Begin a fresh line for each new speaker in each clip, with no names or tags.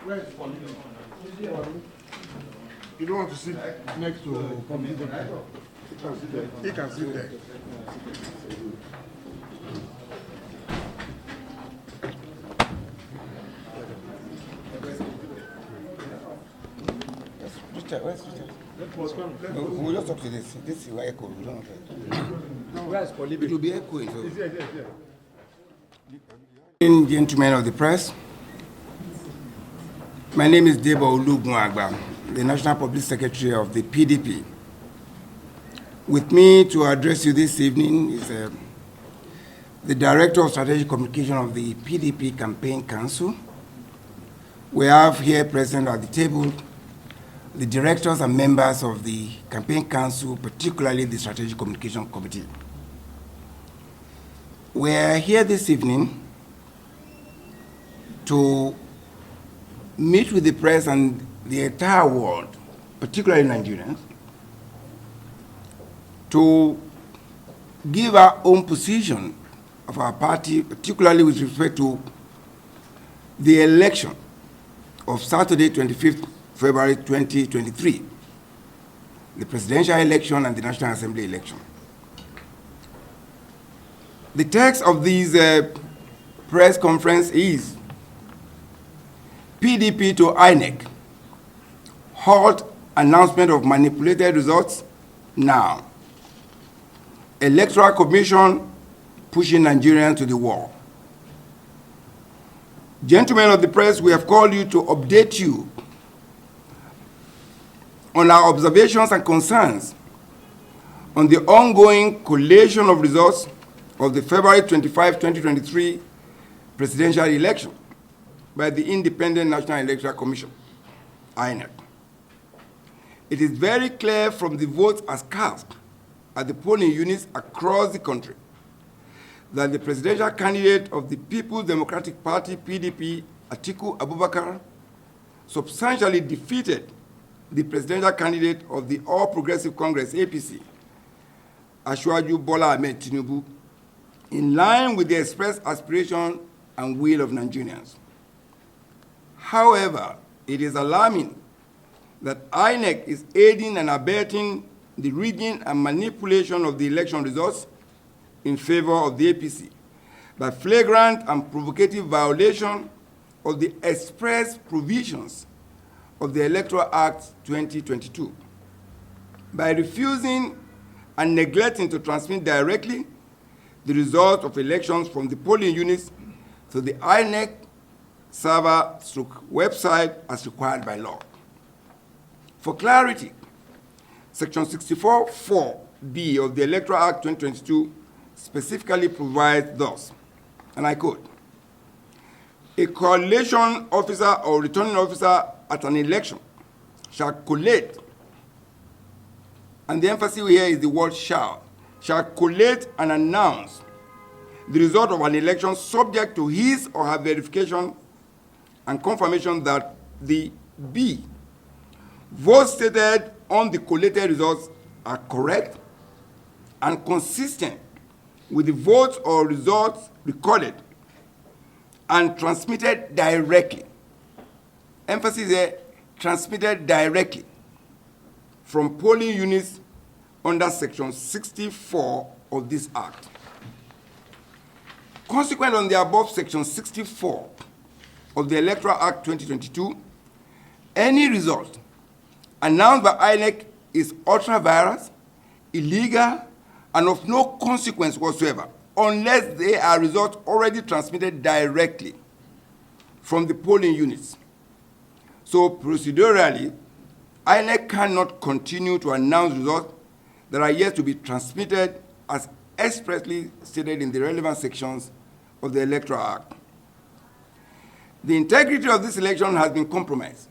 You don't want to sit next to public. He can sit there.
Where's Richard? We'll just talk to this. This is where echo. We don't
Where's Polybe?
It will be echoing. So. Gentlemen of the press, my name is Debo Ologunagba, the National Public Secretary of the PDP. With me to address you this evening is the Director of Strategic Communication of the PDP Campaign Council. We have here present at the table the directors and members of the Campaign Council, particularly the Strategic Communication Committee. We are here this evening to meet with the press and the entire world, particularly Nigerians, to give our own position of our party, particularly with respect to the election of Saturday, 25th February 2023, the presidential election and the National Assembly election. The text of this press conference is PDP to INEC, halt announcement of manipulated results now. Electoral Commission pushing Nigerians to the wall. Gentlemen of the press, we have called you to update you on our observations and concerns on the ongoing collation of results of the February 25, 2023 presidential election by the Independent National Electoral Commission, INEC. It is very clear from the votes as cast at the polling units across the country that the presidential candidate of the People's Democratic Party, PDP, Atiku Abubakar, substantially defeated the presidential candidate of the All Progressive Congress, APC, Bola Tinubu, in line with the expressed aspiration and will of Nigerians. However, it is alarming that INEC is aiding and abetting the rigging and manipulation of the election results in favor of the APC by flagrant and provocative violation of the express provisions of the Electoral Act 2022 by refusing and neglecting to transmit directly the result of elections from the polling units to the INEC server/website as required by law. For clarity, Section 64(4)(b) of the Electoral Act 2022 specifically provides thus, and I quote, a coalition officer or returning officer at an election shall collate, and the emphasis here is the word shall collate and announce the result of an election subject to his or her verification and confirmation that the B, votes stated on the collated results are correct and consistent with the votes or results recorded and transmitted directly. Emphasis here, transmitted directly from polling units under Section 64 of this Act. Consequent on the above Section 64 of the Electoral Act 2022, any result announced by INEC is ultra-virus, illegal, and of no consequence whatsoever, unless they are results already transmitted directly from the polling units. So procedurally, INEC cannot continue to announce results that are yet to be transmitted as expressly stated in the relevant sections of the Electoral Act. The integrity of this election has been compromised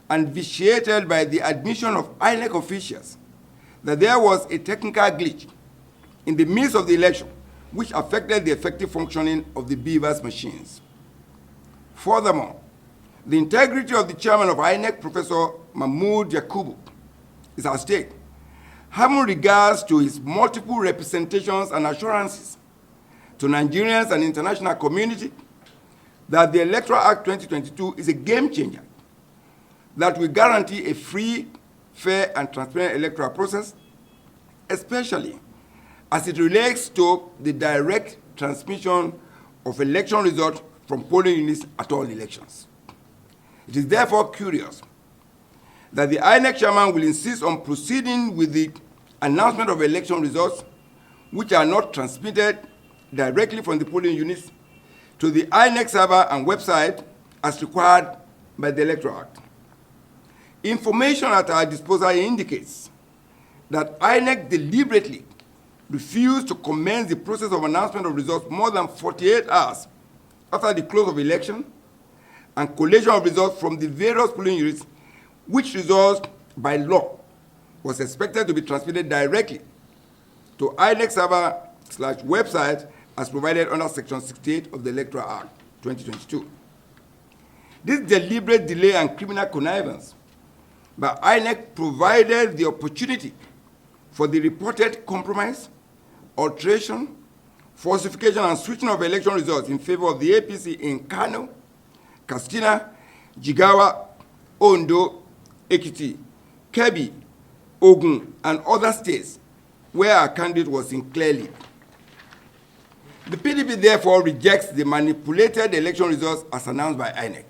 and vitiated by the admission of INEC officials that there was a technical glitch in the midst of the election which affected the effective functioning of the BVAS machines. Furthermore, the integrity of the chairman of INEC, Professor Mahmood Yakubu, is at stake, having regards to his multiple representations and assurances to Nigerians and international community that the Electoral Act 2022 is a game changer that will guarantee a free, fair, and transparent electoral process, especially as it relates to the direct transmission of election results from polling units at all elections. It is therefore curious that the INEC chairman will insist on proceeding with the announcement of election results which are not transmitted directly from the polling units to the INEC server and website as required by the Electoral Act. Information at our disposal indicates that INEC deliberately refused to commence the process of announcement of results more than 48 hours after the close of election and collation of results from the various polling units, which results by law was expected to be transmitted directly to INEC server/website as provided under Section 68 of the Electoral Act 2022. This deliberate delay and criminal connivance by INEC provided the opportunity for the reported compromise, alteration, falsification, and switching of election results in favor of the APC in Kano, Katsina, Jigawa, Ondo, Ekiti, Kebbi, Ogun, and other states where our candidate was in clear lead. The PDP therefore rejects the manipulated election results as announced by INEC.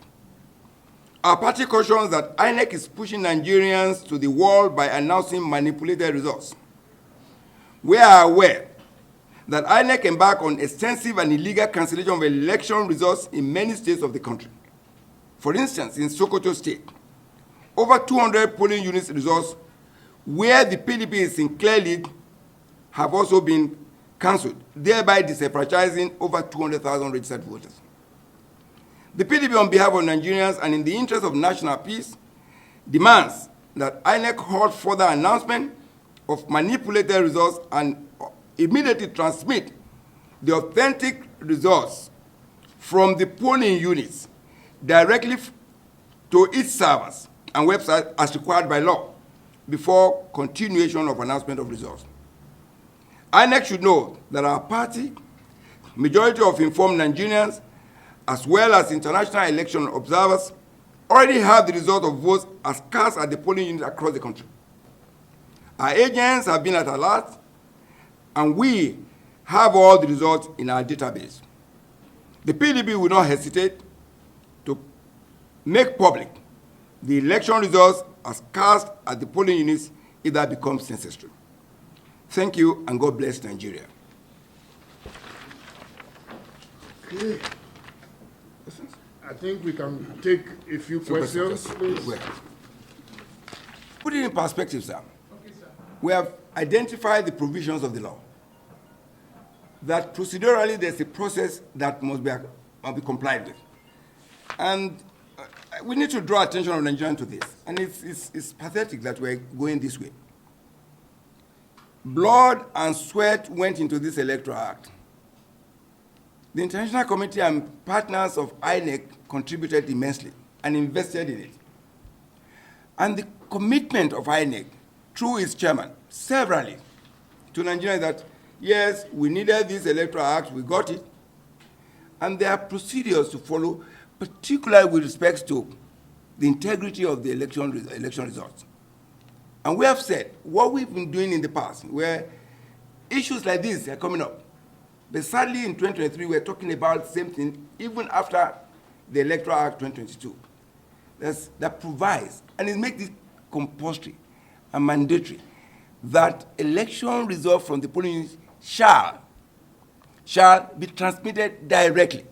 Our party cautions that INEC is pushing Nigerians to the wall by announcing manipulated results. We are aware that INEC embarked on extensive and illegal cancellation of election results in many states of the country. For instance, in Sokoto State, over 200 polling units results where the PDP is in clear lead have also been cancelled, thereby disenfranchising over 200,000 registered voters. The PDP, on behalf of Nigerians and in the interest of national peace, demands that INEC halt further announcement of manipulated results and immediately transmit the authentic results from the polling units directly to its servers and websites as required by law before continuation of announcement of results. INEC should know that our party, majority of informed Nigerians, as well as international election observers, already have the result of votes as cast at the polling units across the country. Our agents have been at alert, and we have all the results in our database. The PDP will not hesitate to make public the election results as cast at the polling units if that becomes necessary. Thank you, and God bless Nigeria.
Okay. I think we can take a few questions, please.
Put it in perspective, sir. Okay, sir. We have identified the provisions of the law. That procedurally there's a process that must be complied with. And we need to draw attention of Nigerians to this. And it's pathetic that we're going this way. Blood and sweat went into this Electoral Act. The international committee and partners of INEC contributed immensely and invested in it. And the commitment of INEC, through its chairman, severally, to Nigerians that, yes, we needed this Electoral Act, we got it, and there are procedures to follow, particularly with respect to the integrity of the election results. And we have said what we've been doing in the past, where issues like this are coming up. But sadly, in 2023, we're talking about the same thing, even after the Electoral Act 2022. That provides, and it makes it compulsory and mandatory, that election results from the polling units shall be transmitted directly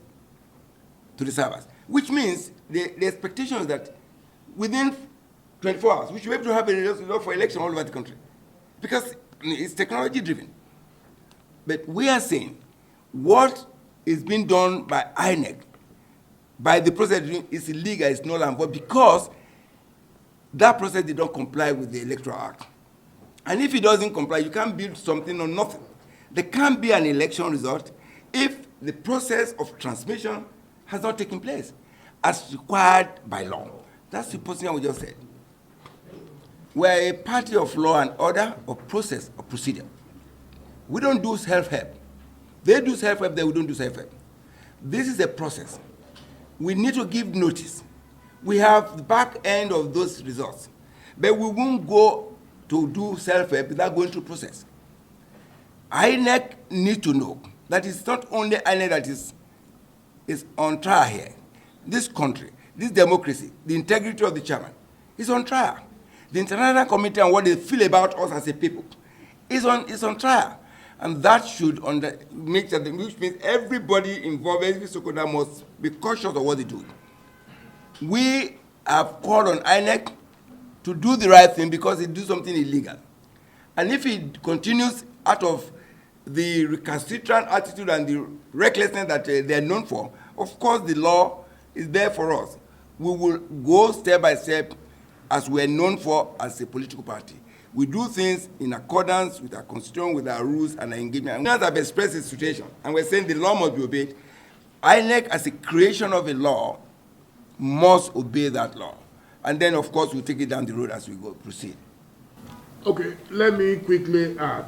to the servers, which means the expectation is that within 24 hours, we should be able to have a result for election all over the country, because it's technology-driven. But we are saying what is being done by INEC, by the process is illegal, it's null and void, because that process did not comply with the Electoral Act. And if it doesn't comply, you can't build something on nothing. There can't be an election result if the process of transmission has not taken place as required by law. That's the position we just said. We're a party of law and order, of process, of procedure. We don't do self-help. They do self-help, then we don't do self-help. This is a process. we need to give notice. We have the back end of those results. But we won't go to do self-help without going through process. INEC need to know that it's not only INEC that is on trial here. This country, this democracy, the integrity of the chairman is on trial. The International Committee and what they feel about us as a people is on trial. And that should make that, which means everybody involved, every stakeholder must be cautious of what they do. We have called on INEC to do the right thing because it do something illegal. And if it continues out of the recalcitrant attitude and the recklessness that they are known for, of course the law is there for us. We will go step by step as we are known for as a political party. We do things in accordance with our constitution, with our rules and our engagement. And have expressed the situation, and we're saying the law must be obeyed. INEC, as a creation of a law, must obey that law. And then, of course, we'll take it down the road as we go proceed.
Okay, let me quickly add.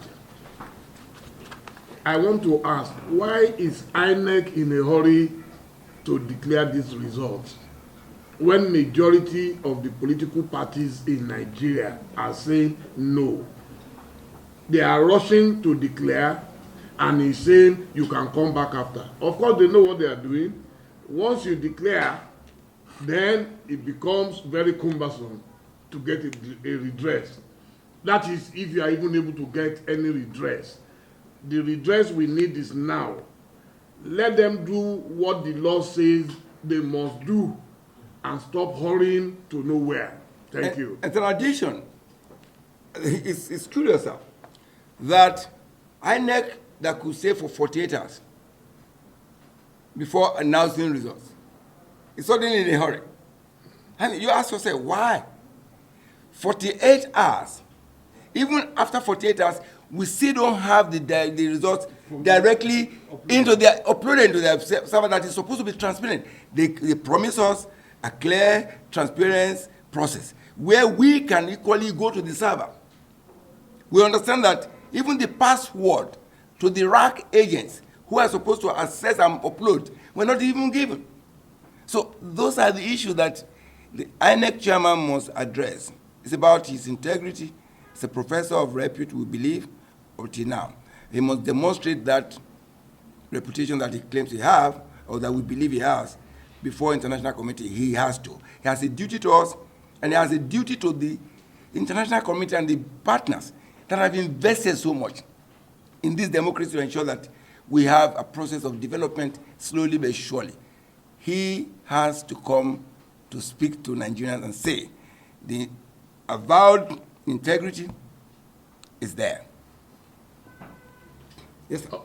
I want to ask, why is INEC in a hurry to declare these results when majority of the political parties in Nigeria are saying no? They are rushing to declare, and he's saying you can come back after. Of course, they know what they are doing. Once you declare, then it becomes very cumbersome to get a redress. That is, if you are even able to get any redress. The redress we need is now. Let them do what the law says they must do and stop hurrying to nowhere. Thank you.
And in addition, it's curious that INEC that could say for 48 hours before announcing results is suddenly in a hurry. And you ask yourself, why? 48 hours. Even after 48 hours, we still don't have the results directly uploaded into their server that is supposed to be transparent. They promise us a clear, transparent process where we can equally go to the server. We understand that even the password to the RAC agents who are supposed to access and upload were not even given. So those are the issues that the INEC chairman must address. It's about his integrity. He's a professor of repute, we believe, until now. He must demonstrate that reputation that he claims he has, or that we believe he has, before international committee. He has to. He has a duty to us, and he has a duty to the international committee and the partners that have invested so much in this democracy to ensure that we have a process of development slowly but surely. He has to come to speak to Nigerians and say the avowed integrity is there. Yes, sir.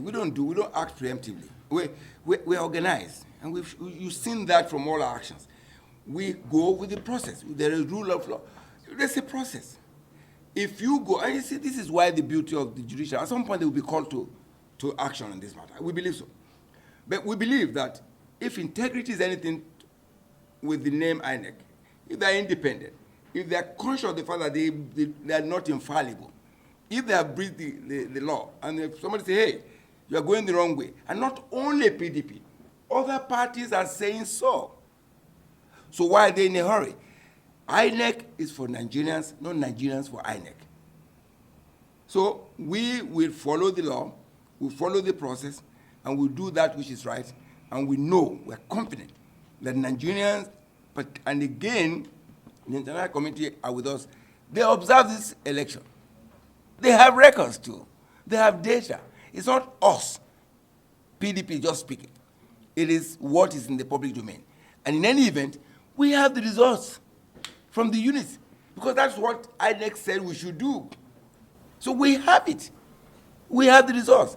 We don't act preemptively. We organize, and you've seen that from all our actions. We go with the process. There is rule of law. There's a process. If you go, and you see, this is why the beauty of the judiciary, at some point they will be called to action on this matter. We believe so. But we believe that if integrity is anything with the name INEC, if they are independent, if they are conscious of the fact that they are not infallible, if they have breached the law, and if somebody say, hey, you are going the wrong way, and not only PDP, other parties are saying so. So why are they in a hurry? INEC is for Nigerians, not Nigerians for INEC. So we will follow the law, we'll follow the process, and we'll do that which is right, and we know, we're confident that Nigerians, and again, the International Committee are with us. They observe this election. They have records too. They have data. It's not us, PDP, just speaking. It is what is in the public domain. And in any event, we have the results from the units, because that's what INEC said we should do. So we have it. We have the results.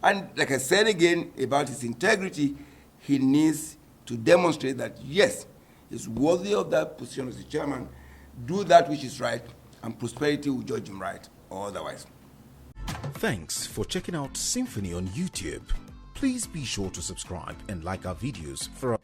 And like I said again about his integrity, he needs to demonstrate that, yes, he's worthy of that position as the chairman, do that which is right, and prosperity will judge him right or otherwise.
Thanks for checking out SYMFONI on YouTube. Please be sure to subscribe and like our videos for